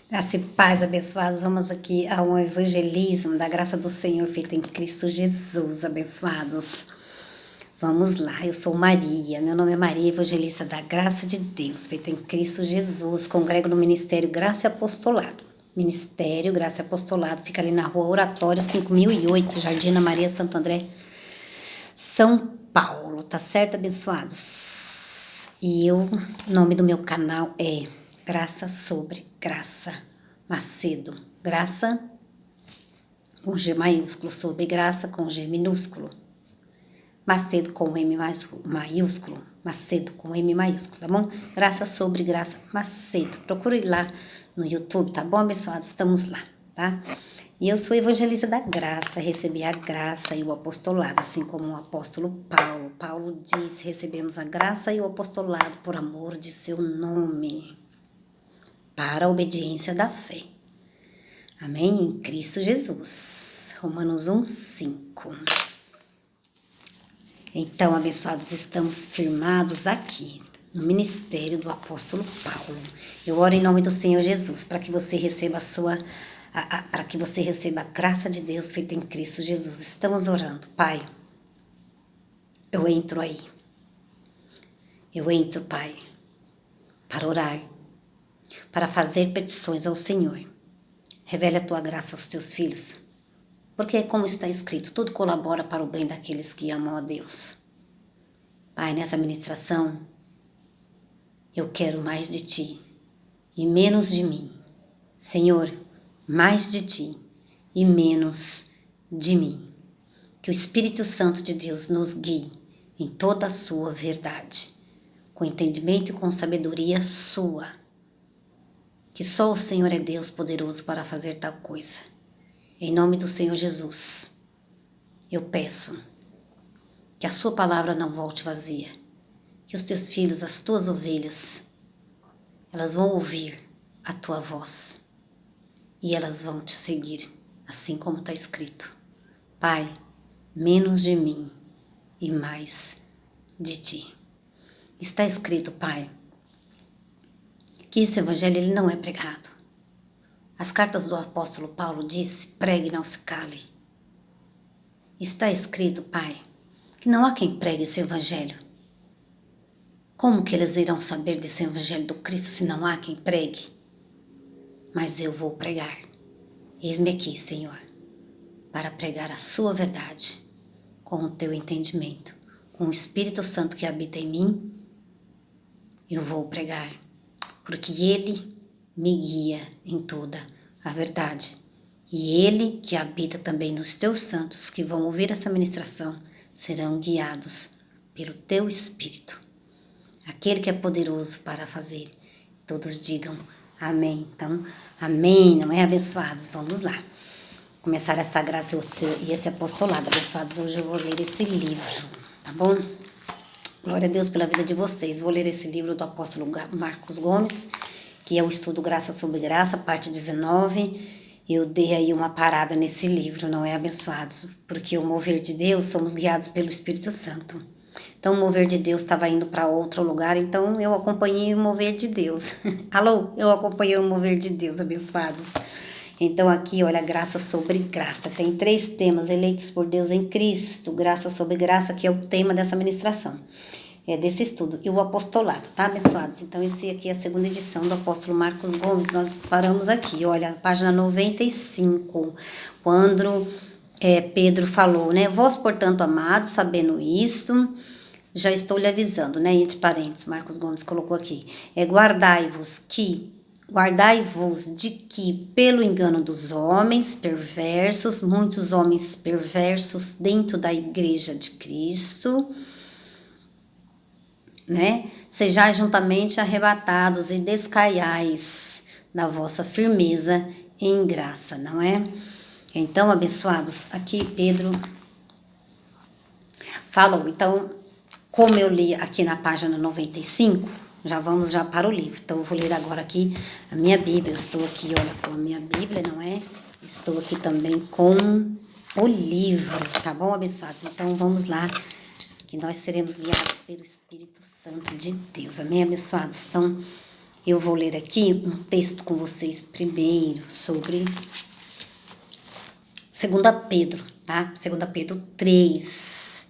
Graça e paz, abençoados. Vamos aqui a um evangelismo da graça do Senhor feito em Cristo Jesus, abençoados. Vamos lá, eu sou Maria, meu nome é Maria, evangelista da graça de Deus, feita em Cristo Jesus. Congrego no Ministério Graça e Apostolado. Ministério Graça e Apostolado fica ali na rua Oratório 5008, Jardim Ana Maria, Santo André, São Paulo, tá certo, abençoados? E o nome do meu canal é Graça sobre Graça Macedo. Graça com G maiúsculo, sobre graça com G minúsculo. Macedo com M maiúsculo, Macedo com M maiúsculo, tá bom? Graça sobre Graça Macedo. Procure lá no YouTube, tá bom, abençoados? Estamos lá, tá? E eu sou evangelista da graça, recebi a graça e o apostolado, assim como o apóstolo Paulo. Paulo disse, recebemos a graça e o apostolado por amor de seu nome, para a obediência da fé. Amém? Em Cristo Jesus. Romanos 1:5. Então, abençoados, estamos firmados aqui no ministério do apóstolo Paulo. Eu oro em nome do Senhor Jesus para que você receba para que você receba a graça de Deus feita em Cristo Jesus. Estamos orando, Pai. Eu entro aí. Eu entro, Pai, para orar, para fazer petições ao Senhor. Revele a tua graça aos teus filhos. Porque, como está escrito, tudo colabora para o bem daqueles que amam a Deus. Pai, nessa ministração, eu quero mais de Ti e menos de mim. Senhor, mais de Ti e menos de mim. Que o Espírito Santo de Deus nos guie em toda a sua verdade, com entendimento e com sabedoria sua. Que só o Senhor é Deus poderoso para fazer tal coisa. Em nome do Senhor Jesus, eu peço que a sua palavra não volte vazia, que os teus filhos, as tuas ovelhas, elas vão ouvir a tua voz e elas vão te seguir, assim como está escrito. Pai, menos de mim e mais de ti. Está escrito, Pai, que esse evangelho ele não é pregado. As cartas do apóstolo Paulo disse, pregue, não se cale. Está escrito, Pai, que não há quem pregue esse evangelho. Como que eles irão saber desse evangelho do Cristo se não há quem pregue? Mas eu vou pregar. Eis-me aqui, Senhor, para pregar a sua verdade, com o teu entendimento, com o Espírito Santo que habita em mim. Eu vou pregar, porque Ele me guia em toda a verdade. E Ele que habita também nos teus santos que vão ouvir essa ministração serão guiados pelo teu Espírito. Aquele que é poderoso para fazer. Todos digam amém. Então, amém, não é, abençoados? Vamos lá. Começar essa graça e esse apostolado. Abençoados, hoje eu vou ler esse livro, tá bom? Glória a Deus pela vida de vocês. Vou ler esse livro do apóstolo Marcos Gomes, que é o estudo Graça sobre Graça, parte 19. Eu dei aí uma parada nesse livro, não é, abençoados? Porque o mover de Deus, somos guiados pelo Espírito Santo. Então, o mover de Deus estava indo para outro lugar, então eu acompanhei o mover de Deus. Alô? Eu acompanhei o mover de Deus, abençoados. Então, aqui, olha, graça sobre graça. Tem 3 temas eleitos por Deus em Cristo. Graça sobre graça, que é o tema dessa ministração. Desse estudo, e o apostolado, tá, abençoados? Então, esse aqui é a segunda edição do apóstolo Marcos Gomes, nós paramos aqui, olha, página 95, quando Pedro falou, né, vós, portanto, amados, sabendo isto, já estou lhe avisando, né, entre parênteses, Marcos Gomes colocou aqui, guardai-vos de que, pelo engano dos homens perversos, muitos homens perversos dentro da igreja de Cristo, né? Sejais juntamente arrebatados e descaiais da vossa firmeza em graça, não é? Então, abençoados, aqui Pedro falou. Então, como eu li aqui na página 95, já vamos para o livro. Então, eu vou ler agora aqui a minha Bíblia. Eu estou aqui, olha, com a minha Bíblia, não é? Estou aqui também com o livro, tá bom, abençoados? Então, vamos lá, que nós seremos guiados pelo Espírito Santo de Deus. Amém, abençoados? Então, Eu vou ler aqui um texto com vocês primeiro sobre 2 Pedro, tá? 2 Pedro 3.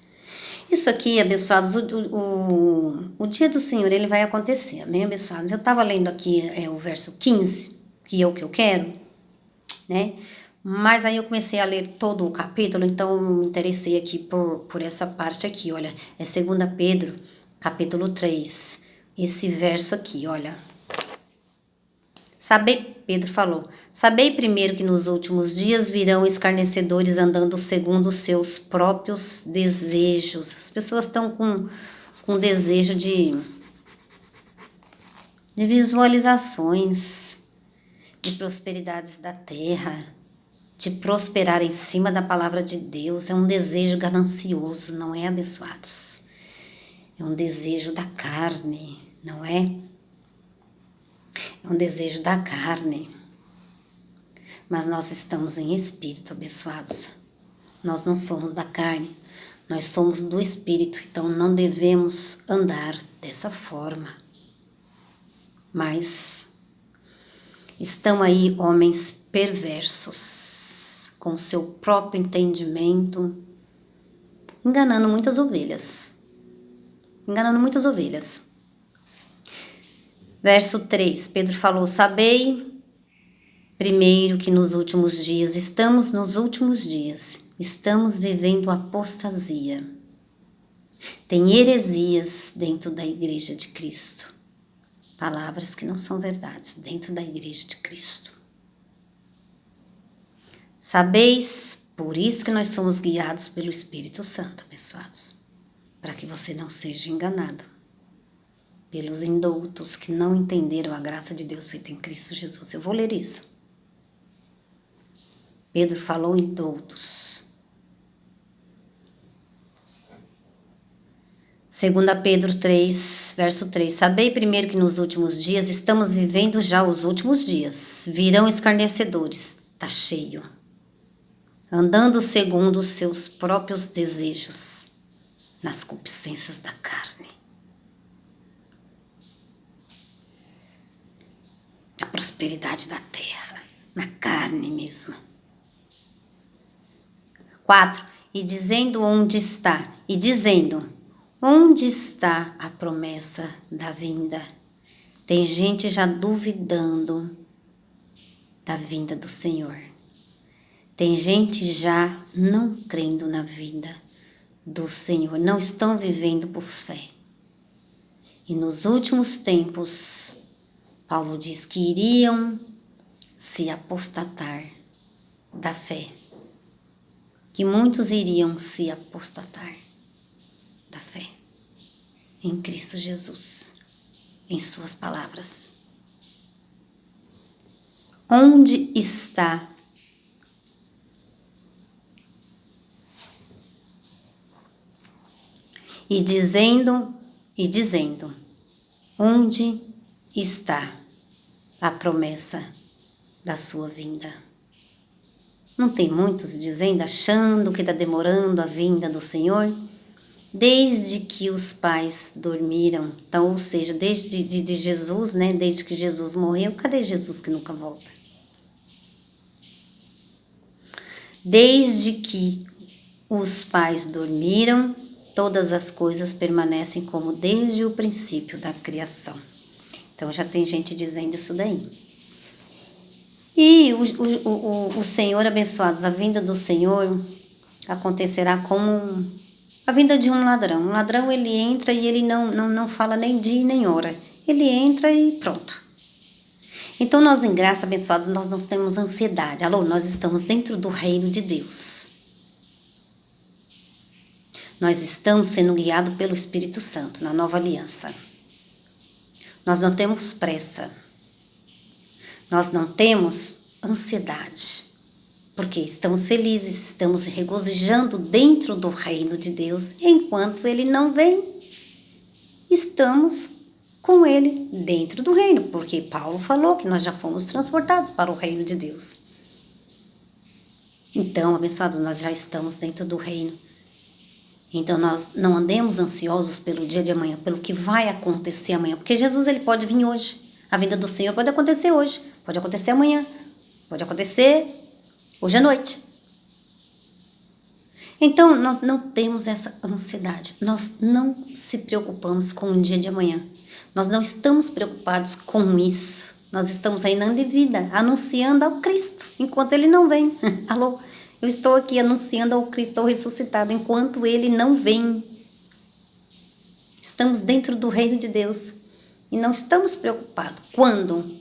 Isso aqui, abençoados, o dia do Senhor, ele vai acontecer, amém, abençoados? Eu estava lendo aqui o verso 15, que é o que eu quero, né? Mas aí eu comecei a ler todo o capítulo, então eu me interessei aqui por essa parte aqui, olha. É 2 Pedro, capítulo 3, esse verso aqui, olha. Pedro falou, sabei primeiro que nos últimos dias virão escarnecedores andando segundo os seus próprios desejos. As pessoas estão com desejo de visualizações, de prosperidades da terra, de prosperar em cima da palavra de Deus. É um desejo ganancioso, não é, abençoados? É um desejo da carne, não é? É um desejo da carne. Mas nós estamos em espírito, abençoados. Nós não somos da carne, nós somos do espírito, então não devemos andar dessa forma. Mas estão aí homens perversos, com seu próprio entendimento, enganando muitas ovelhas. Verso 3, Pedro falou, sabei primeiro que nos últimos dias, estamos vivendo apostasia. Tem heresias dentro da igreja de Cristo. Palavras que não são verdades dentro da igreja de Cristo. Sabeis, por isso que nós somos guiados pelo Espírito Santo, abençoados, para que você não seja enganado pelos indoutos que não entenderam a graça de Deus feita em Cristo Jesus. Eu vou ler isso. Pedro falou indoutos. 2 Pedro 3, verso 3. Sabei primeiro que nos últimos dias, estamos vivendo já os últimos dias. Virão escarnecedores. Tá cheio. Andando segundo os seus próprios desejos, nas concupiscências da carne. A prosperidade da terra, na carne mesmo. 4. E dizendo onde está a promessa da vinda? Tem gente já duvidando da vinda do Senhor. Tem gente já não crendo na vinda do Senhor. Não estão vivendo por fé. E nos últimos tempos, Paulo diz que iriam se apostatar da fé. Que muitos iriam se apostatar da fé em Cristo Jesus, em suas palavras. Onde está e dizendo, onde está a promessa da sua vinda? Não tem muitos dizendo, achando que está demorando a vinda do Senhor? Desde que os pais dormiram, então, ou seja, desde de Jesus, né? Desde que Jesus morreu, cadê Jesus que nunca volta? Desde que os pais dormiram, todas as coisas permanecem como desde o princípio da criação. Então já tem gente dizendo isso daí. E o Senhor, abençoados, a vinda do Senhor acontecerá como a vinda de um ladrão. Um ladrão, ele entra e ele não fala nem dia nem hora. Ele entra e pronto. Então nós em graça, abençoados, nós não temos ansiedade. Alô, nós estamos dentro do reino de Deus. Nós estamos sendo guiados pelo Espírito Santo na nova aliança. Nós não temos pressa. Nós não temos ansiedade, porque estamos felizes, estamos regozijando dentro do reino de Deus. Enquanto Ele não vem, estamos com Ele dentro do reino, porque Paulo falou que nós já fomos transportados para o reino de Deus. Então, abençoados, nós já estamos dentro do reino. Então, nós não andemos ansiosos pelo dia de amanhã, pelo que vai acontecer amanhã, porque Jesus ele pode vir hoje. A vinda do Senhor pode acontecer hoje, pode acontecer amanhã, pode acontecer hoje à noite. Então, nós não temos essa ansiedade, nós não se preocupamos com o dia de amanhã. Nós não estamos preocupados com isso. Nós estamos reinando em vida, anunciando ao Cristo, enquanto Ele não vem. Alô? Eu estou aqui anunciando ao Cristo, ao ressuscitado, enquanto Ele não vem. Estamos dentro do reino de Deus e não estamos preocupados. Quando?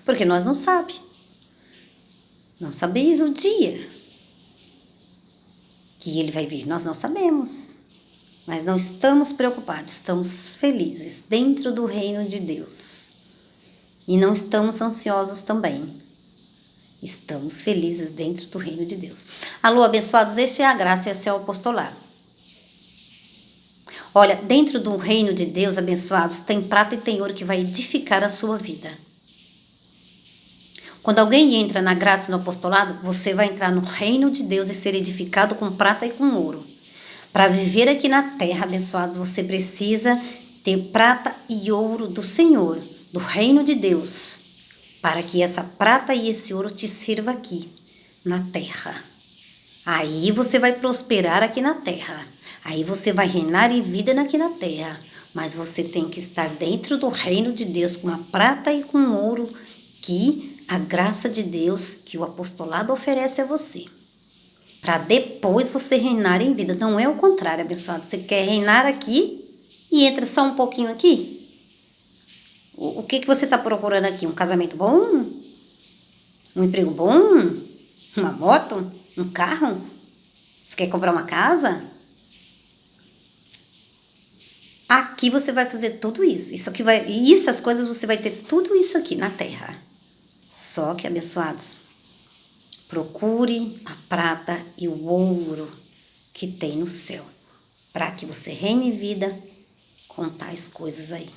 Porque nós não sabemos. Não sabeis o dia que Ele vai vir. Nós não sabemos. Mas não estamos preocupados. Estamos felizes dentro do reino de Deus. E não estamos ansiosos também. Estamos felizes dentro do reino de Deus. Alô, abençoados, este é a graça e este é o apostolado. Olha, dentro do reino de Deus, abençoados, tem prata e tem ouro que vai edificar a sua vida. Quando alguém entra na graça e no apostolado, você vai entrar no reino de Deus e ser edificado com prata e com ouro. Para viver aqui na terra, abençoados, você precisa ter prata e ouro do Senhor, do reino de Deus, para que essa prata e esse ouro te sirva aqui na terra. Aí você vai prosperar aqui na terra. Aí você vai reinar em vida aqui na terra. Mas você tem que estar dentro do reino de Deus com a prata e com o ouro que a graça de Deus, que o apostolado oferece a você. Para depois você reinar em vida. Não é o contrário, abençoado. Você quer reinar aqui e entra só um pouquinho aqui? O que você está procurando aqui? Um casamento bom? Um emprego bom? Uma moto? Um carro? Você quer comprar uma casa? Aqui você vai fazer tudo isso. E essas coisas você vai ter tudo isso aqui na terra. Só que, abençoados, procure a prata e o ouro que tem no céu, para que você reine em vida com tais coisas aí.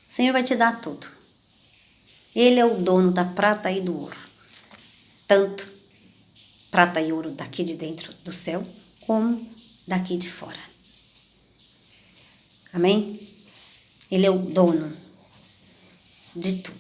O Senhor vai te dar tudo. Ele é o dono da prata e do ouro. Tanto prata e ouro daqui de dentro do céu, como daqui de fora. Amém? Ele é o dono de tudo.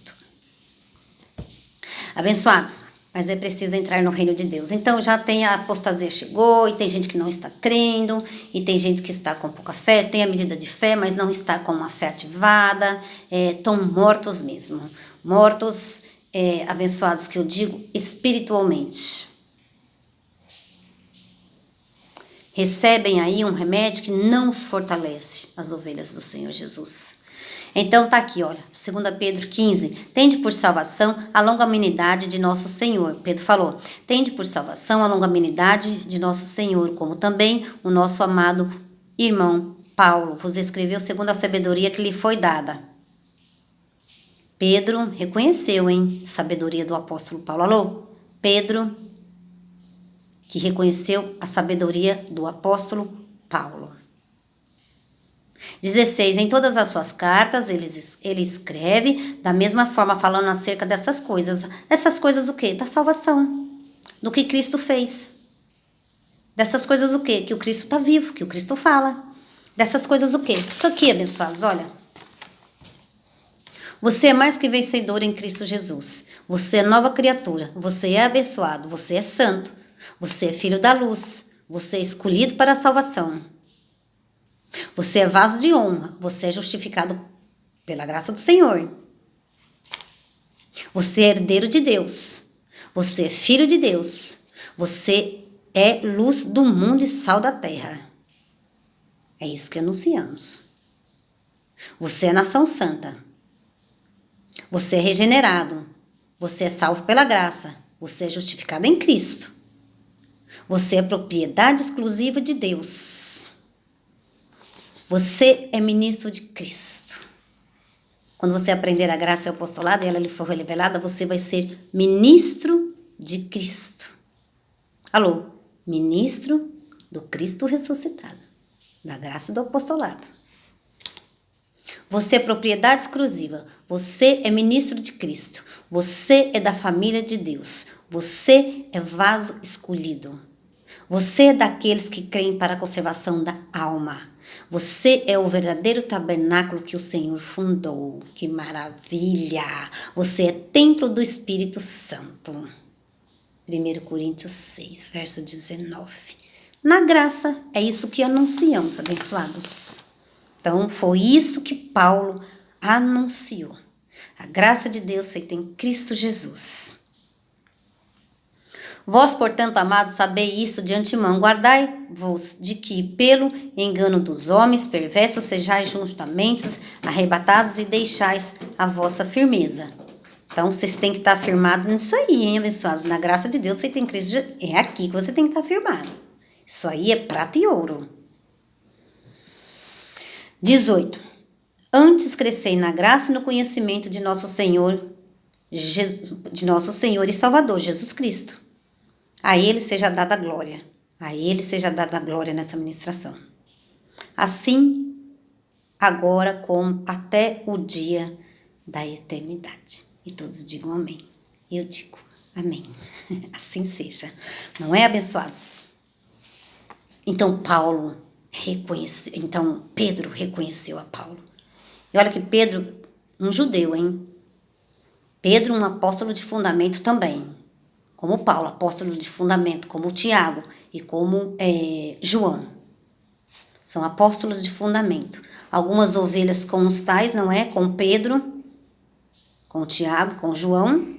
Abençoados, mas é preciso entrar no reino de Deus. Então já tem a apostasia chegou, e tem gente que não está crendo, e tem gente que está com pouca fé, tem a medida de fé, mas não está com uma fé ativada, estão mortos mesmo. Mortos, abençoados que eu digo, espiritualmente. Recebem aí um remédio que não os fortalece, as ovelhas do Senhor Jesus. Então tá aqui, olha, 2 Pedro 15, tende por salvação a longanimidade de nosso Senhor. Pedro falou, tende por salvação a longanimidade de nosso Senhor, como também o nosso amado irmão Paulo vos escreveu segundo a sabedoria que lhe foi dada. Pedro reconheceu, sabedoria do apóstolo Paulo. Alô? Pedro, que reconheceu a sabedoria do apóstolo Paulo. 16. Em todas as suas cartas, ele escreve da mesma forma, falando acerca dessas coisas. Essas coisas o quê? Da salvação. Do que Cristo fez. Dessas coisas o quê? Que o Cristo está vivo, que o Cristo fala. Dessas coisas o quê? Isso aqui, abençoados, olha. Você é mais que vencedor em Cristo Jesus. Você é nova criatura. Você é abençoado. Você é santo. Você é filho da luz. Você é escolhido para a salvação. Você é vaso de honra. Você é justificado pela graça do Senhor. Você é herdeiro de Deus. Você é filho de Deus. Você é luz do mundo e sal da terra. É isso que anunciamos. Você é nação santa. Você é regenerado. Você é salvo pela graça. Você é justificado em Cristo. Você é propriedade exclusiva de Deus. Você é ministro de Cristo. Quando você aprender a graça e o apostolado e ela lhe for revelada, você vai ser ministro de Cristo. Alô? Ministro do Cristo ressuscitado. Da graça e do apostolado. Você é propriedade exclusiva. Você é ministro de Cristo. Você é da família de Deus. Você é vaso escolhido. Você é daqueles que creem para a conservação da alma. Você é o verdadeiro tabernáculo que o Senhor fundou. Que maravilha! Você é templo do Espírito Santo. 1 Coríntios 6, verso 19. Na graça, é isso que anunciamos, abençoados. Então, foi isso que Paulo anunciou. A graça de Deus feita em Cristo Jesus. Vós, portanto, amados, sabei isso de antemão. Guardai-vos de que, pelo engano dos homens perversos, sejais juntamente arrebatados e deixais a vossa firmeza. Então, vocês têm que estar firmados nisso aí, hein, abençoados? Na graça de Deus feita em Cristo Jesus. É aqui que você tem que estar firmado. Isso aí é prata e ouro. 18. Antes crescei na graça e no conhecimento de nosso Senhor e Salvador, Jesus Cristo. A Ele seja dada a glória. A Ele seja dada a glória nessa ministração. Assim, agora como até o dia da eternidade. E todos digam amém. Eu digo amém. Assim seja. Não é, abençoados? Então, Pedro reconheceu a Paulo. E olha que Pedro, um judeu, hein? Pedro, um apóstolo de fundamento também. Como Paulo, apóstolo de fundamento, como Tiago e como João. São apóstolos de fundamento. Algumas ovelhas com os tais, não é? Com Pedro, com Tiago, com João.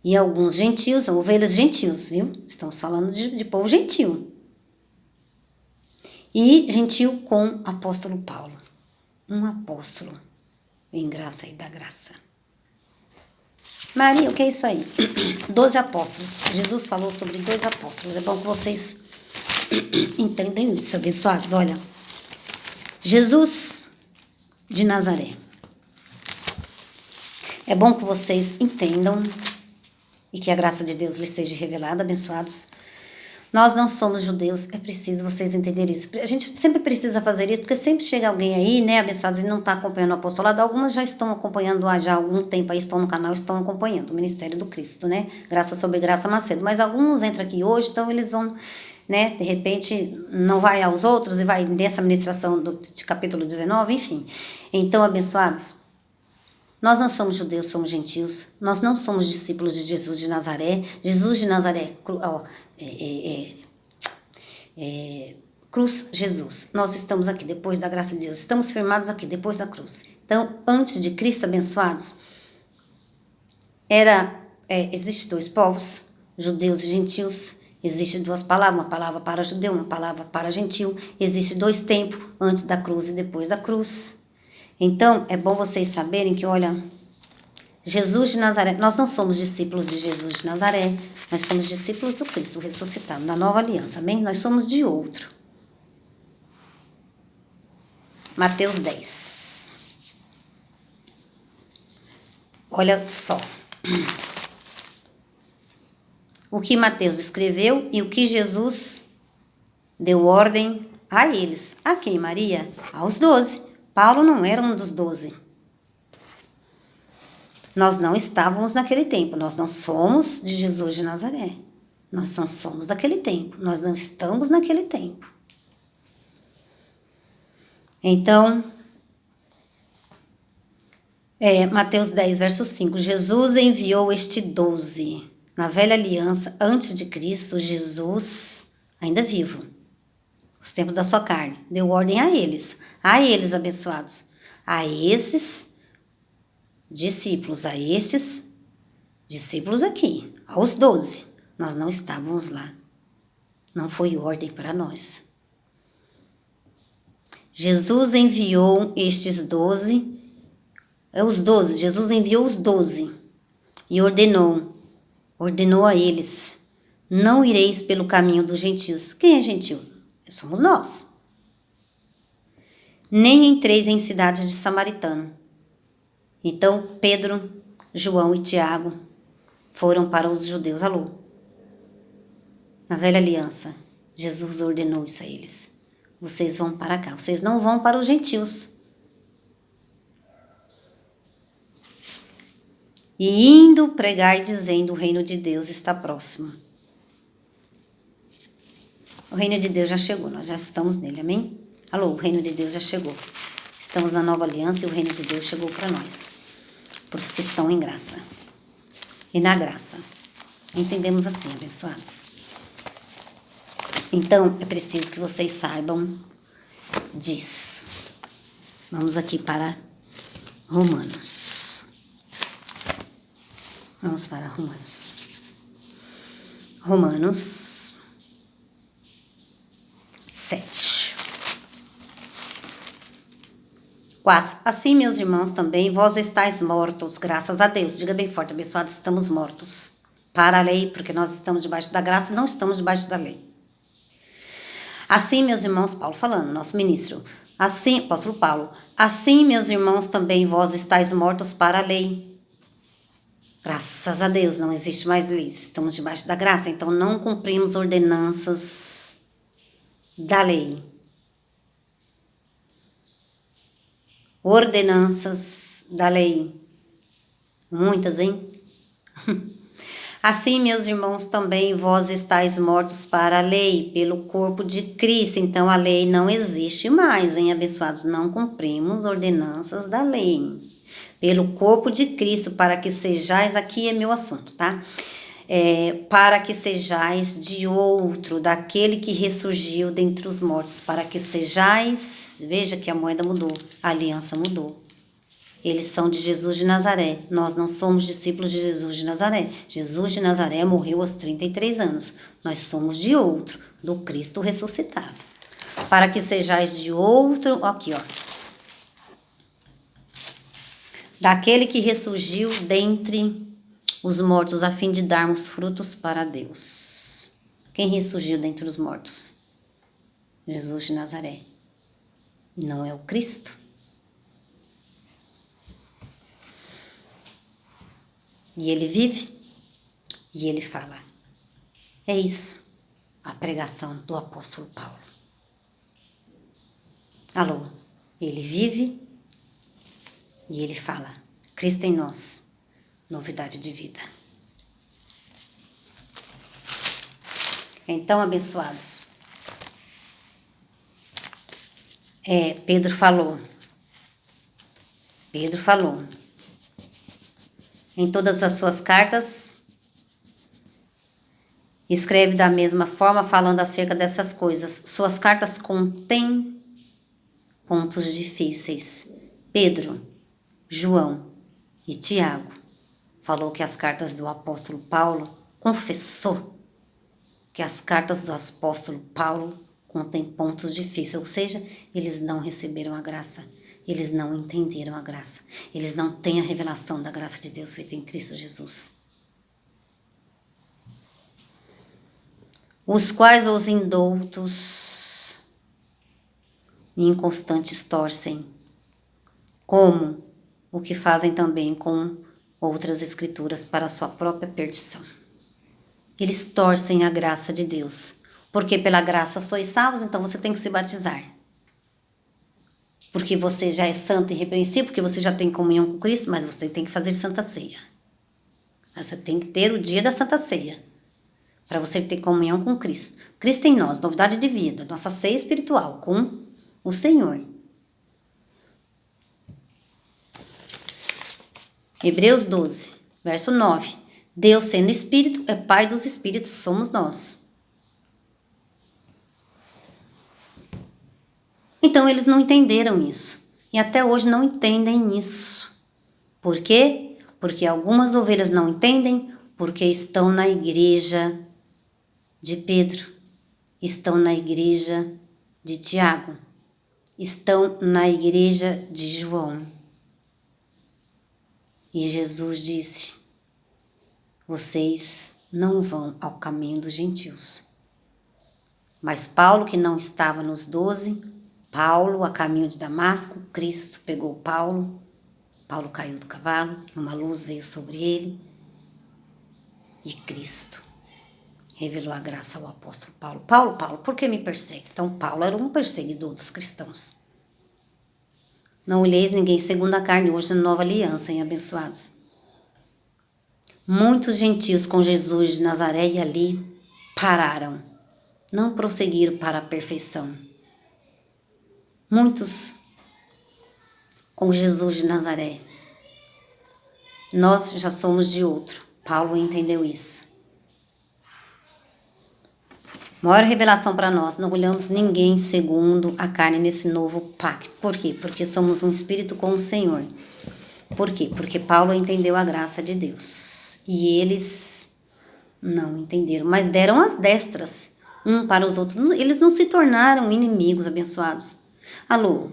E alguns gentios, ovelhas gentios, viu? Estamos falando de povo gentil. E gentil com apóstolo Paulo. Um apóstolo em graça e da graça. Maria, o que é isso aí? 12 apóstolos. Jesus falou sobre 12 apóstolos. É bom que vocês entendam isso, abençoados. Olha, Jesus de Nazaré. É bom que vocês entendam e que a graça de Deus lhes seja revelada, abençoados. Nós não somos judeus, é preciso vocês entenderem isso. A gente sempre precisa fazer isso, porque sempre chega alguém aí, né, abençoados, e não está acompanhando o apostolado. Algumas já estão acompanhando já há algum tempo, aí estão no canal, estão acompanhando o Ministério do Cristo, né, Graça sobre Graça Macedo. Mas alguns entram aqui hoje, então eles vão, né, de repente, não vai aos outros e vai nessa ministração de capítulo 19, enfim. Então, abençoados, nós não somos judeus, somos gentios. Nós não somos discípulos de Jesus de Nazaré. Jesus de Nazaré, cruz, Jesus. Nós estamos aqui depois da graça de Deus. Estamos firmados aqui depois da cruz. Então, antes de Cristo, abençoados, existe dois povos, judeus e gentios. Existe duas palavras, uma palavra para judeu, uma palavra para gentil. Existe dois tempos, antes da cruz e depois da cruz. Então, é bom vocês saberem que, olha, Jesus de Nazaré, nós não somos discípulos de Jesus de Nazaré, nós somos discípulos do Cristo ressuscitado, da nova aliança, amém? Nós somos de outro. Mateus 10. Olha só. O que Mateus escreveu e o que Jesus deu ordem a eles. A quem, Maria? Aos 12. Paulo não era um dos 12. Nós não estávamos naquele tempo. Nós não somos de Jesus de Nazaré. Nós não somos daquele tempo. Nós não estamos naquele tempo. Então, Mateus 10, verso 5. Jesus enviou este 12. Na velha aliança, antes de Cristo, Jesus, ainda vivo, os tempos da sua carne, deu ordem a eles abençoados, a esses discípulos, aqui, aos 12, nós não estávamos lá, não foi ordem para nós. Jesus enviou estes 12, Jesus enviou os 12 e ordenou a eles, não ireis pelo caminho dos gentios. Quem é gentil? Somos nós. Nem entreis em cidades de samaritano. Então, Pedro, João e Tiago foram para os judeus. Alô? Na velha aliança, Jesus ordenou isso a eles. Vocês vão para cá, vocês não vão para os gentios. E indo pregai dizendo, o reino de Deus está próximo. O reino de Deus já chegou, nós já estamos nele, amém? Alô, o reino de Deus já chegou. Estamos na nova aliança e o reino de Deus chegou para nós. Para os que estão em graça. E na graça. Entendemos assim, abençoados. Então, é preciso que vocês saibam disso. Vamos aqui para Romanos. Vamos para Romanos. Romanos 7. 4. Assim, meus irmãos, também vós estáis mortos, graças a Deus. Diga bem forte, abençoados, estamos mortos. Para a lei, porque nós estamos debaixo da graça e não estamos debaixo da lei. Assim, meus irmãos, Paulo falando, nosso ministro. Assim, apóstolo Paulo. Assim, meus irmãos, também vós estáis mortos para a lei. Graças a Deus, não existe mais lei. Estamos debaixo da graça, então não cumprimos ordenanças da lei. Ordenanças da lei. Muitas, hein? Assim, meus irmãos, também vós estáis mortos para a lei, pelo corpo de Cristo. Então, a lei não existe mais, hein, abençoados? Não cumprimos ordenanças da lei. Pelo corpo de Cristo, para que sejais, aqui é meu assunto, tá? Para que sejais de outro, daquele que ressurgiu dentre os mortos, para que sejais, veja que a moeda mudou, a aliança mudou. Eles são de Jesus de Nazaré, nós não somos discípulos de Jesus de Nazaré. Jesus de Nazaré morreu aos 33 anos, nós somos de outro, do Cristo ressuscitado. Para que sejais de outro, aqui ó, daquele que ressurgiu dentre os mortos, a fim de darmos frutos para Deus. Quem ressurgiu dentre os mortos? Jesus de Nazaré. Não é o Cristo? E ele vive e ele fala. É isso, a pregação do apóstolo Paulo. Alô, ele vive e ele fala. Cristo em nós. Novidade de vida. Então, abençoados, Pedro falou. Em todas as suas cartas, escreve da mesma forma, falando acerca dessas coisas. Suas cartas contêm pontos difíceis. Pedro, João e Tiago falou que as cartas do apóstolo Paulo, confessou que as cartas do apóstolo Paulo contêm pontos difíceis, ou seja, eles não receberam a graça, eles não entenderam a graça, eles não têm a revelação da graça de Deus feita em Cristo Jesus. Os quais os indoutos e inconstantes torcem, como o que fazem também com outras escrituras para a sua própria perdição. Eles torcem a graça de Deus, porque pela graça sois salvos, então você tem que se batizar. Porque você já é santo e irrepreensível, porque você já tem comunhão com Cristo, mas você tem que fazer Santa Ceia. Você tem que ter o dia da Santa Ceia, para você ter comunhão com Cristo. Cristo em nós, novidade de vida, nossa ceia espiritual com o Senhor. Hebreus 12, verso 9. Deus, sendo Espírito, é Pai dos Espíritos, somos nós. Então, eles não entenderam isso. E até hoje não entendem isso. Por quê? Porque algumas ovelhas não entendem, porque estão na igreja de Pedro, estão na igreja de Tiago, estão na igreja de João. E Jesus disse, vocês não vão ao caminho dos gentios. Mas Paulo, que não estava nos 12, Paulo, a caminho de Damasco, Cristo pegou Paulo, Paulo caiu do cavalo, uma luz veio sobre ele, e Cristo revelou a graça ao apóstolo Paulo. Paulo, por que me persegue? Então, Paulo era um perseguidor dos cristãos. Não olheis ninguém segundo a carne, hoje na nova aliança, hein, abençoados. Muitos gentios com Jesus de Nazaré e ali pararam, não prosseguiram para a perfeição. muitos com Jesus de Nazaré. Nós já somos de outro. Paulo entendeu isso. Maior revelação para nós, não olhamos ninguém segundo a carne nesse novo pacto. Por quê? Porque somos um espírito com o Senhor. Por quê? Porque Paulo entendeu a graça de Deus. E eles não entenderam, mas deram as destras um para os outros. Eles não se tornaram inimigos abençoados. Alô?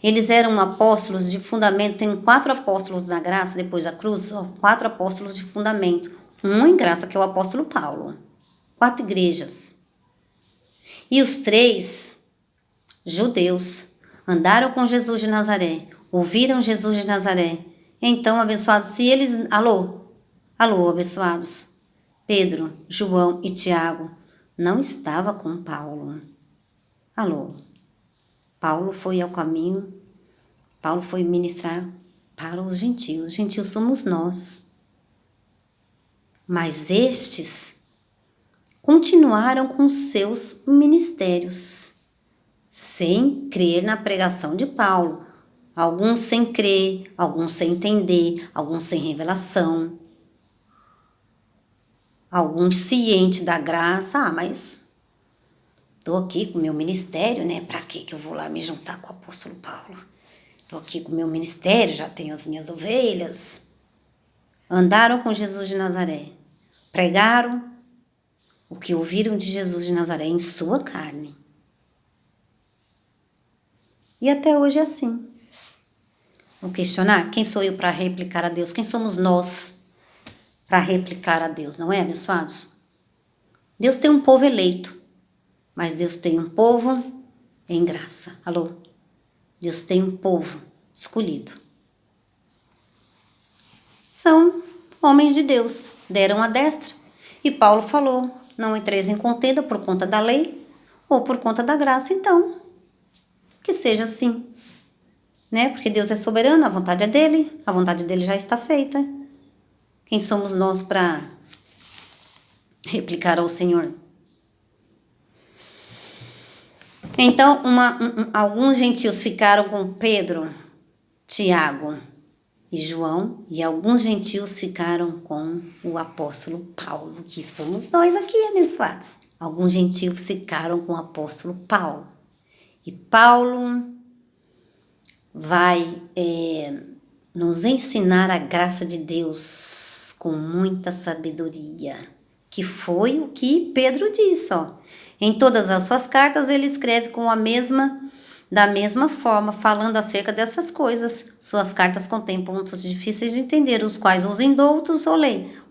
Eles eram apóstolos de fundamento. Tem 4 apóstolos na graça depois da cruz. 4 apóstolos de fundamento. Um em graça, que é o apóstolo Paulo. 4 igrejas. E os 3 judeus andaram com Jesus de Nazaré, ouviram Jesus de Nazaré. Então, abençoados, se eles... Alô, abençoados. Pedro, João e Tiago não estavam com Paulo. Alô. Paulo foi ao caminho, Paulo foi ministrar para os gentios. Os gentios somos nós. Mas estes continuaram com seus ministérios, sem crer na pregação de Paulo. Alguns sem crer, alguns sem entender, alguns sem revelação. Alguns cientes da graça. Mas estou aqui com o meu ministério, né? Para que eu vou lá me juntar com o apóstolo Paulo? Estou aqui com o meu ministério, já tenho as minhas ovelhas. Andaram com Jesus de Nazaré. Pregaram o que ouviram de Jesus de Nazaré em sua carne. E até hoje é assim. Vou questionar, quem sou eu para replicar a Deus? Quem somos nós para replicar a Deus, não é, abençoados? Deus tem um povo eleito, mas Deus tem um povo em graça. Alô? Deus tem um povo escolhido. São homens de Deus, deram a destra. E Paulo falou, não entreis em contenda por conta da lei ou por conta da graça. Então, que seja assim, né? Porque Deus é soberano, a vontade dele já está feita. Quem somos nós para replicar ao Senhor? Então, alguns gentios ficaram com Pedro, Tiago e João, e alguns gentios ficaram com o apóstolo Paulo, que somos nós aqui, abençoados. Alguns gentios ficaram com o apóstolo Paulo. E Paulo vai nos ensinar a graça de Deus com muita sabedoria, que foi o que Pedro disse, ó. Em todas as suas cartas ele escreve da mesma forma, falando acerca dessas coisas. Suas cartas contêm pontos difíceis de entender, os quais os indoutos,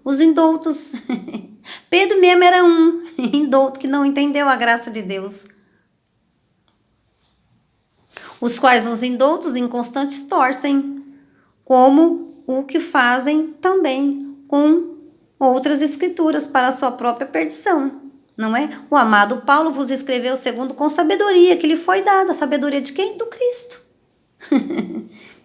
os indoutos, Pedro mesmo era um indouto que não entendeu a graça de Deus. Os quais os indoutos inconstantes torcem, como o que fazem também com outras escrituras para a sua própria perdição. Não é? O amado Paulo vos escreveu segundo com sabedoria que lhe foi dada. A sabedoria de quem? Do Cristo.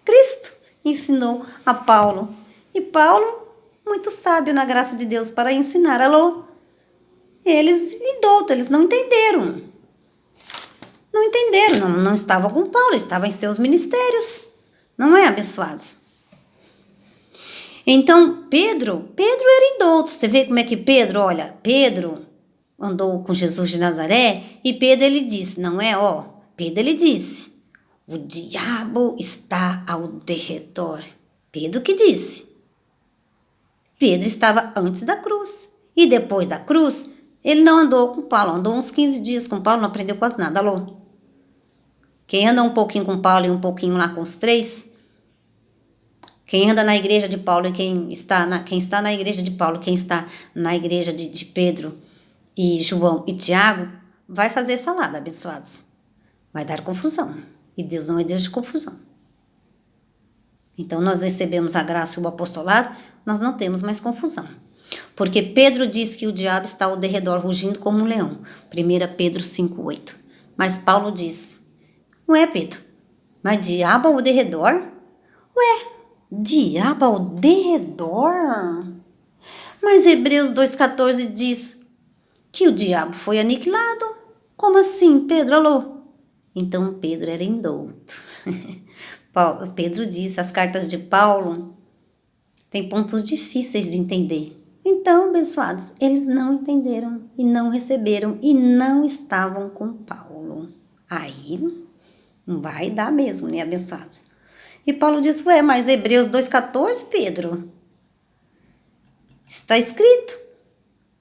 Cristo ensinou a Paulo. E Paulo, muito sábio na graça de Deus para ensinar. Alô? Eles não entenderam. Não estavam com Paulo, estavam em seus ministérios. Não é, abençoados? Então, Pedro era indouto. Você vê como é que Pedro andou com Jesus de Nazaré, e Pedro ele disse, não é? Pedro ele disse, o diabo está ao derredor. Pedro que disse. Pedro estava antes da cruz. E depois da cruz, ele não andou com Paulo, andou uns 15 dias com Paulo, não aprendeu quase nada. Alô? Quem anda um pouquinho com Paulo e um pouquinho lá com os 3, quem anda na igreja de Paulo e quem está na igreja de Paulo, quem está na igreja de Pedro e João e Tiago, vai fazer salada, abençoados. Vai dar confusão. E Deus não é Deus de confusão. Então, nós recebemos a graça e o apostolado, nós não temos mais confusão. Porque Pedro diz que o diabo está ao derredor, rugindo como um leão. 1 Pedro 5,8. Mas Paulo diz, não é, Pedro? Mas diabo ao derredor? Ué, diabo ao derredor? Mas Hebreus 2,14 diz que o diabo foi aniquilado. Como assim, Pedro? Alô? Então Pedro era indouto. Pedro disse, as cartas de Paulo têm pontos difíceis de entender. Então, abençoados, eles não entenderam e não receberam e não estavam com Paulo. Aí não vai dar mesmo, né, abençoados? E Paulo disse, mas Hebreus 2,14, Pedro, está escrito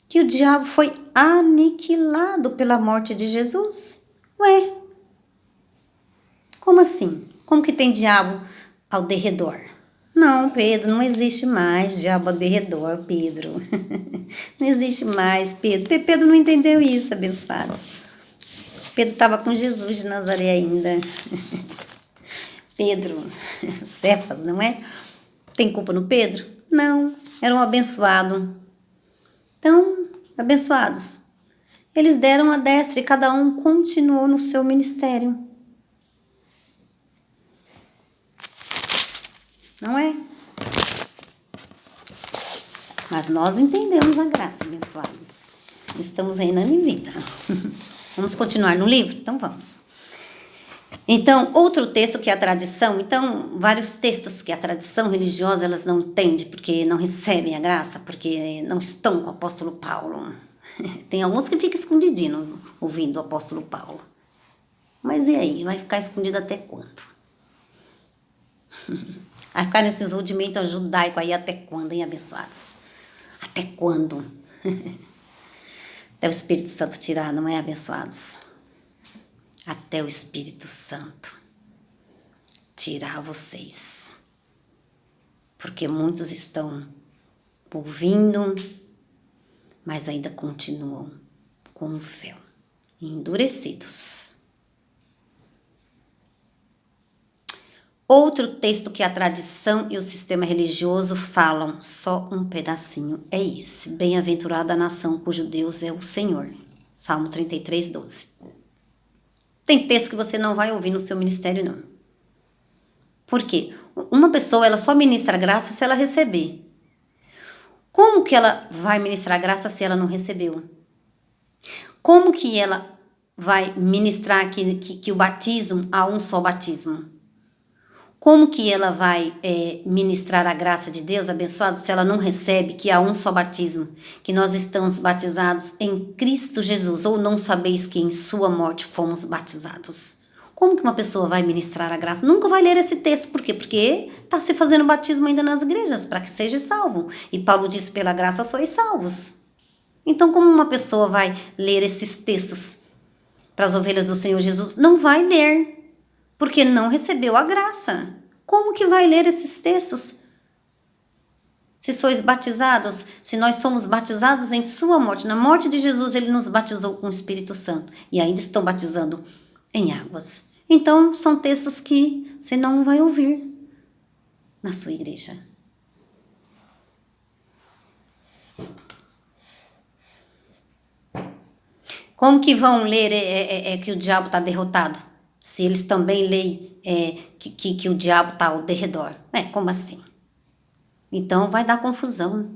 que o diabo foi aniquilado pela morte de Jesus. Como assim? Como que tem diabo ao derredor? Não, Pedro, não existe mais diabo ao derredor, Pedro. Não existe mais, Pedro. Pedro não entendeu isso, abençoados. Pedro estava com Jesus de Nazaré ainda. Pedro, Cefas, não é? Tem culpa no Pedro? Não, era um abençoado. Então, abençoados, eles deram a destra e cada um continuou no seu ministério. Não é? Mas nós entendemos a graça, abençoados. Estamos reinando em vida. Vamos continuar no livro? Então vamos. Então, outro texto que é a tradição. Então, vários textos que a tradição religiosa elas não entendem porque não recebem a graça, porque não estão com o apóstolo Paulo. Tem alguns que ficam escondidinhos ouvindo o apóstolo Paulo. Mas e aí? Vai ficar escondido até quando? Vai ficar nesses rudimentos judaicos aí até quando, hein, abençoados? Até quando? Até o Espírito Santo tirar, não é, abençoados? Até o Espírito Santo tirar vocês. Porque muitos estão ouvindo, mas ainda continuam com o véu, endurecidos. Outro texto que a tradição e o sistema religioso falam, só um pedacinho, é esse. Bem-aventurada a nação cujo Deus é o Senhor. Salmo 33, 12. Tem texto que você não vai ouvir no seu ministério, não. Por quê? Uma pessoa, ela só ministra graça se ela receber. Como que ela vai ministrar graça se ela não recebeu? Como que ela vai ministrar que o batismo há um só batismo? Como que ela vai ministrar a graça de Deus, abençoado, se ela não recebe que há um só batismo, que nós estamos batizados em Cristo Jesus, ou não sabeis que em sua morte fomos batizados? Como que uma pessoa vai ministrar a graça? Nunca vai ler esse texto, por quê? Porque está se fazendo batismo ainda nas igrejas, para que seja salvo. E Paulo disse, pela graça sois salvos. Então, como uma pessoa vai ler esses textos para as ovelhas do Senhor Jesus? Não vai ler. Porque não recebeu a graça. Como que vai ler esses textos? Se sois batizados, se nós somos batizados em sua morte, na morte de Jesus, ele nos batizou com o Espírito Santo. E ainda estão batizando em águas. Então, são textos que você não vai ouvir na sua igreja. Como que vão ler que o diabo está derrotado? Se eles também leem que o diabo está ao derredor. Como assim? Então vai dar confusão.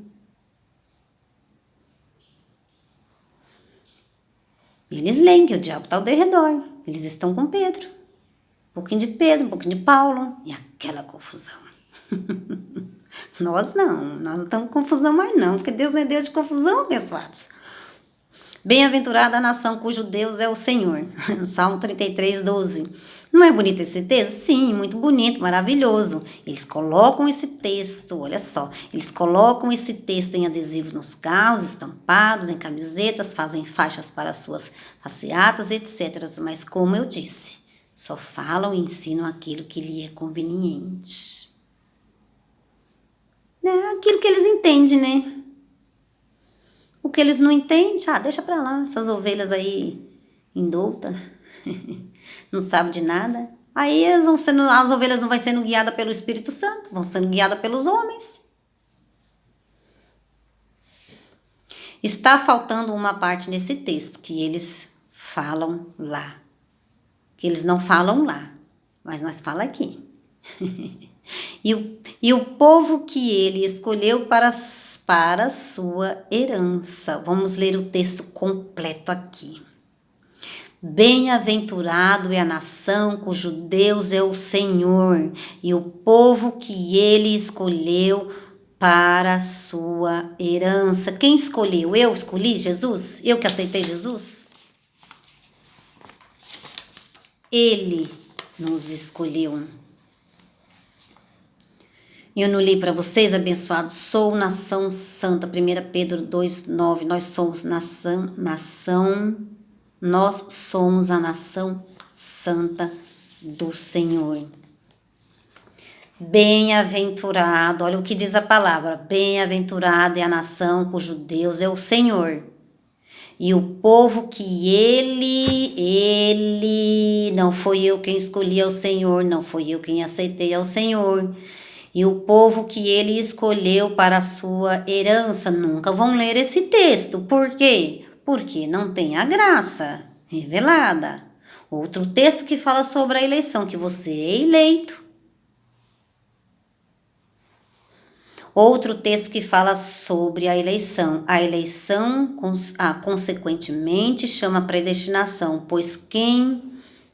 Eles leem que o diabo está ao derredor. Eles estão com Pedro. Um pouquinho de Pedro, um pouquinho de Paulo. E aquela confusão. Nós não estamos com confusão mais não. Porque Deus não é Deus de confusão, abençoados. Bem-aventurada a nação cujo Deus é o Senhor. Salmo 33, 12. Não é bonito esse texto? Sim, muito bonito, maravilhoso. Eles colocam esse texto, olha só, eles colocam esse texto em adesivos nos carros, estampados, em camisetas, fazem faixas para suas passeatas, etc. Mas como eu disse, só falam e ensinam aquilo que lhe é conveniente. É aquilo que eles entendem, né? O que eles não entendem, deixa pra lá, essas ovelhas aí indoutas, não sabem de nada. Aí as ovelhas não vão sendo guiadas pelo Espírito Santo, vão sendo guiadas pelos homens. Está faltando uma parte nesse texto que eles falam lá, que eles não falam lá, mas nós falamos aqui. E o povo que ele escolheu para sua herança. Vamos ler o texto completo aqui. Bem-aventurado é a nação cujo Deus é o Senhor e o povo que ele escolheu para a sua herança. Quem escolheu? Eu escolhi Jesus? Eu que aceitei Jesus? Ele nos escolheu. Eu não li para vocês, abençoados, sou nação santa, 1 Pedro 2,9, nós somos nós somos a nação santa do Senhor. Bem-aventurado, olha o que diz a palavra, bem-aventurado é a nação cujo Deus é o Senhor. E o povo que ele, não foi eu quem escolhi ao Senhor, não foi eu quem aceitei ao Senhor. E o povo que ele escolheu para a sua herança. Nunca vão ler esse texto. Por quê? Porque não tem a graça revelada. Outro texto que fala sobre a eleição, que você é eleito. Outro texto que fala sobre a eleição. A eleição, consequentemente, chama predestinação, pois quem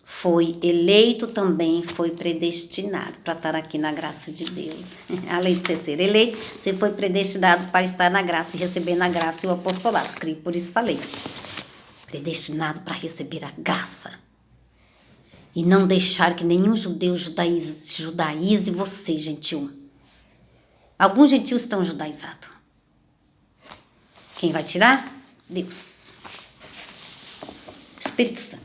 foi eleito também foi predestinado para estar aqui na graça de Deus. Além de você ser eleito, você foi predestinado para estar na graça e receber na graça e o apostolado. Por isso falei. Predestinado para receber a graça. E não deixar que nenhum judeu judaize você, gentil. Alguns gentios estão judaizados. Quem vai tirar? Deus. O Espírito Santo.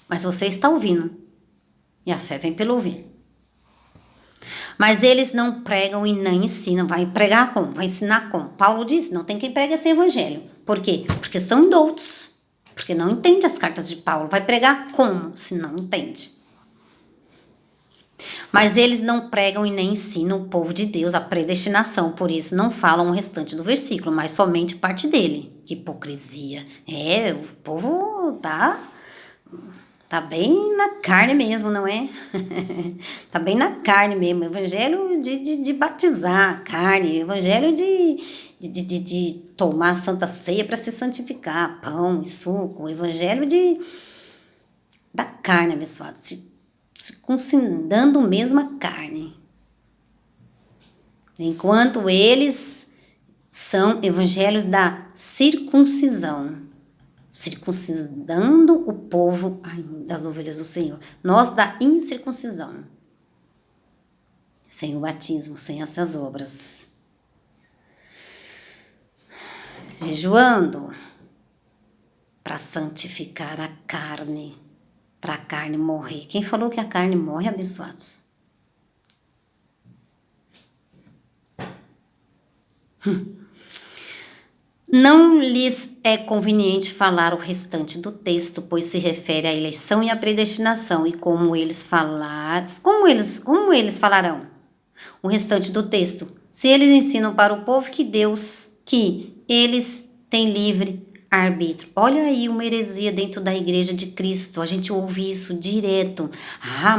Mas você está ouvindo. E a fé vem pelo ouvir. Mas eles não pregam e nem ensinam. Vai pregar como? Vai ensinar como? Paulo diz, não tem quem pregue esse evangelho. Por quê? Porque são indoutos. Porque não entende as cartas de Paulo. Vai pregar como se não entende? Mas eles não pregam e nem ensinam o povo de Deus a predestinação. Por isso não falam o restante do versículo, mas somente parte dele. Que hipocrisia. O povo tá bem na carne mesmo, não é? Tá bem na carne mesmo. Evangelho de batizar carne. Evangelho de tomar santa ceia para se santificar. Pão e suco. Evangelho da carne, abençoado. Circuncidando mesmo a carne. Enquanto eles são evangelhos da circuncisão. Circuncidando o povo das ovelhas do Senhor. Nós da incircuncisão. Sem o batismo, sem essas obras. Jejuando para santificar a carne. Para a carne morrer. Quem falou que a carne morre, abençoados? Não lhes é conveniente falar o restante do texto, pois se refere à eleição e à predestinação, e como eles falarão o restante do texto, se eles ensinam para o povo que eles têm livre arbítrio. Olha aí uma heresia dentro da igreja de Cristo, a gente ouve isso direto.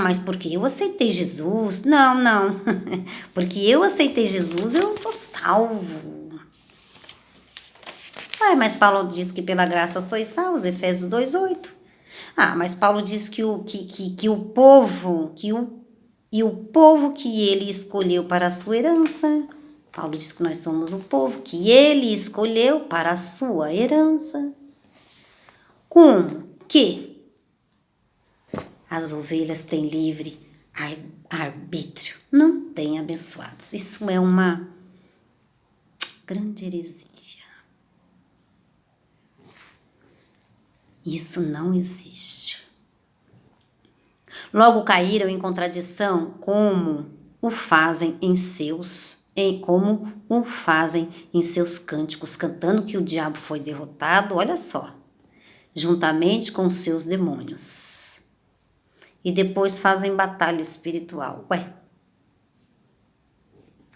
Mas porque eu aceitei Jesus? Não, porque eu aceitei Jesus, eu tô salvo. Mas Paulo diz que pela graça sois salvos, Efésios 2,8. Mas Paulo diz que o povo que ele escolheu para a sua herança. Paulo diz que nós somos o povo que ele escolheu para a sua herança. Como que as ovelhas têm livre arbítrio? Não têm, abençoados. Isso é uma grande heresia. Isso não existe. Logo caíram em contradição como o fazem em seus cânticos, cantando que o diabo foi derrotado, olha só, juntamente com seus demônios. E depois fazem batalha espiritual.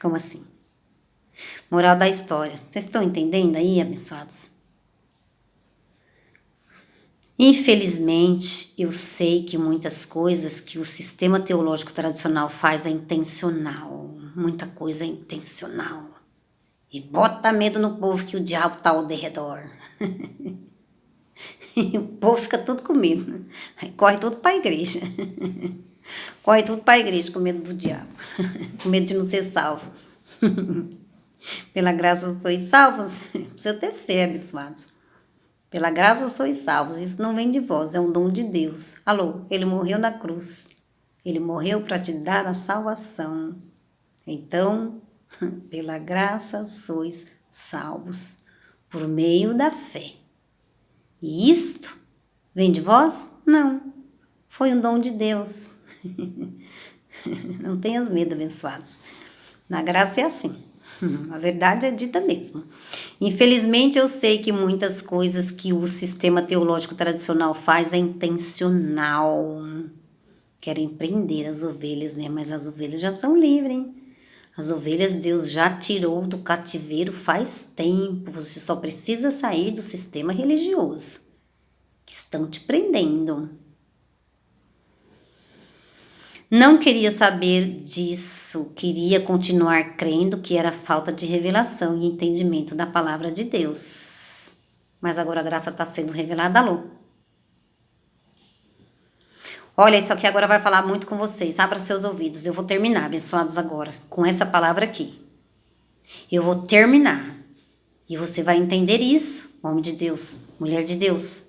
Como assim? Moral da história. Vocês estão entendendo aí, abençoados? Infelizmente, eu sei que muitas coisas que o sistema teológico tradicional faz é intencional. Muita coisa é intencional. E bota medo no povo que o diabo está ao derredor. O povo fica tudo com medo. Aí corre tudo para a igreja. Corre tudo para a igreja com medo do diabo. Com medo de não ser salvo. Pela graça sois salvos. Precisa ter fé, abençoados. Pela graça sois salvos. Isso não vem de vós, é um dom de Deus. Alô, ele morreu na cruz. Ele morreu para te dar a salvação. Então, pela graça sois salvos. Por meio da fé. E isto vem de vós? Não. Foi um dom de Deus. Não tenhas medo, abençoados. Na graça é assim. A verdade é dita mesmo. Infelizmente, eu sei que muitas coisas que o sistema teológico tradicional faz é intencional. Querem prender as ovelhas, né? Mas as ovelhas já são livres, hein? As ovelhas Deus já tirou do cativeiro faz tempo. Você só precisa sair do sistema religioso que estão te prendendo. Não queria saber disso, queria continuar crendo que era falta de revelação e entendimento da palavra de Deus. Mas agora a graça está sendo revelada, alô. Olha, isso aqui agora vai falar muito com vocês, abra seus ouvidos. Eu vou terminar, abençoados, agora, com essa palavra aqui. Eu vou terminar. E você vai entender isso, homem de Deus, mulher de Deus.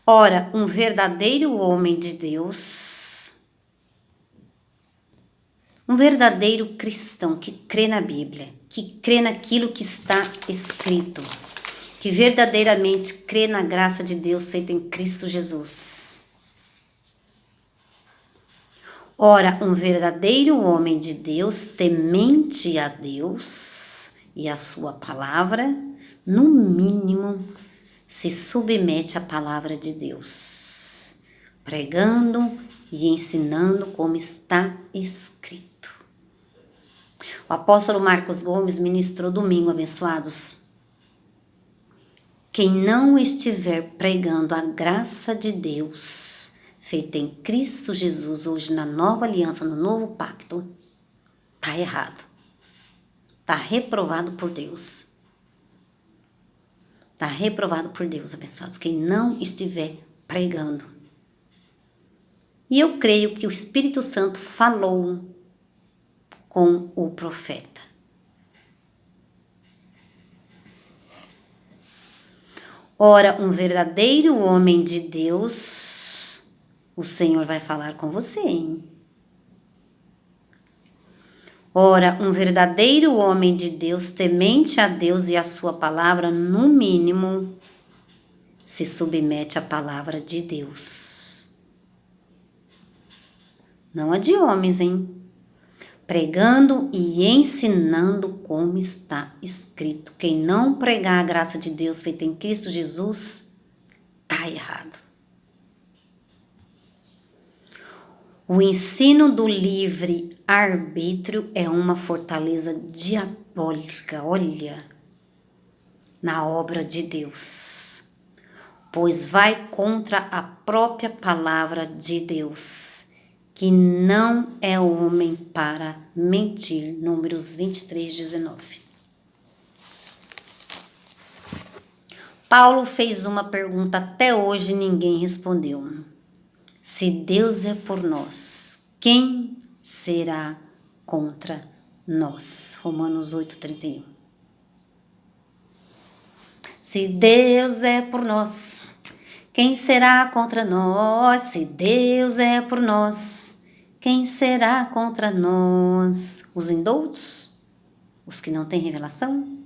Ora, um verdadeiro homem de Deus, um verdadeiro cristão que crê na Bíblia, que crê naquilo que está escrito, que verdadeiramente crê na graça de Deus feita em Cristo Jesus. Ora, um verdadeiro homem de Deus, temente a Deus e a sua palavra, no mínimo, se submete à palavra de Deus, pregando e ensinando como está escrito. O apóstolo Marcos Gomes ministrou domingo, abençoados. Quem não estiver pregando a graça de Deus, feita em Cristo Jesus, hoje na nova aliança, no novo pacto, está errado. Está reprovado por Deus. Está reprovado por Deus, abençoados, quem não estiver pregando. E eu creio que o Espírito Santo falou com o profeta. Ora, um verdadeiro homem de Deus, o Senhor vai falar com você, hein? Ora, um verdadeiro homem de Deus, temente a Deus e a sua palavra, no mínimo, se submete à palavra de Deus. Não a de homens, hein? Pregando e ensinando como está escrito. Quem não pregar a graça de Deus feita em Cristo Jesus, está errado. O ensino do livre-arbítrio é uma fortaleza diabólica, olha, na obra de Deus, pois vai contra a própria palavra de Deus, que não é homem para mentir. Números 23, 19. Paulo fez uma pergunta, até hoje ninguém respondeu. Se Deus é por nós, quem será contra nós? Romanos 8:31. Se Deus é por nós, quem será contra nós? Se Deus é por nós, quem será contra nós? Os indoutos? Os que não têm revelação?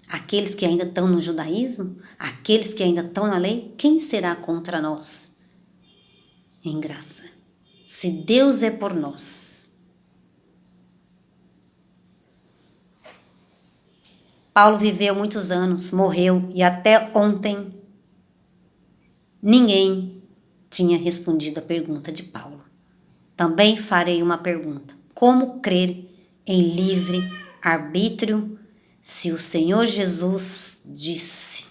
Aqueles que ainda estão no judaísmo? Aqueles que ainda estão na lei? Quem será contra nós? Em graça. Se Deus é por nós. Paulo viveu muitos anos, morreu e até ontem ninguém tinha respondido a pergunta de Paulo. Também farei uma pergunta. Como crer em livre arbítrio se o Senhor Jesus disse: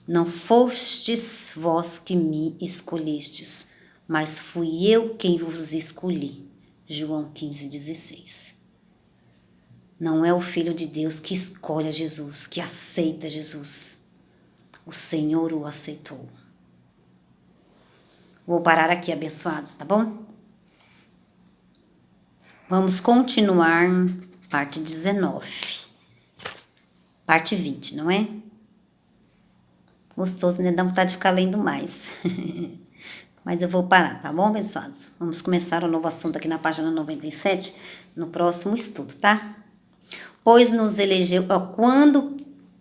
não fostes vós que me escolhestes, mas fui eu quem vos escolhi. João 15:16. Não é o Filho de Deus que escolhe Jesus, que aceita Jesus. O Senhor o aceitou. Vou parar aqui, abençoados, tá bom? Vamos continuar parte 19. Parte 20, não é? Gostoso, né? Dá vontade de ficar lendo mais. Mas eu vou parar, tá bom, abençoados? Vamos começar um novo assunto aqui na página 97, no próximo estudo, tá? Pois nos elegeu...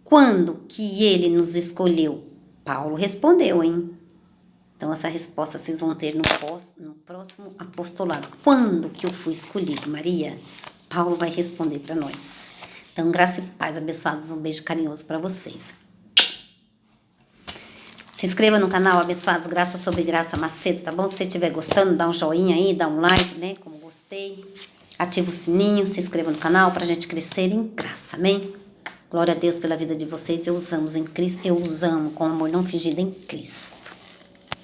Quando que ele nos escolheu? Paulo respondeu, hein? Então, essa resposta vocês vão ter no próximo apostolado. Quando que eu fui escolhido, Maria? Paulo vai responder para nós. Então, graça e paz, abençoados. Um beijo carinhoso para vocês. Se inscreva no canal, abençoados, graça sobre graça Macedo, tá bom? Se você estiver gostando, dá um joinha aí, dá um like, né? Como gostei. Ativa o sininho, se inscreva no canal pra gente crescer em graça, amém? Glória a Deus pela vida de vocês. Eu os amo em Cristo. Eu os amo com amor não fingido em Cristo.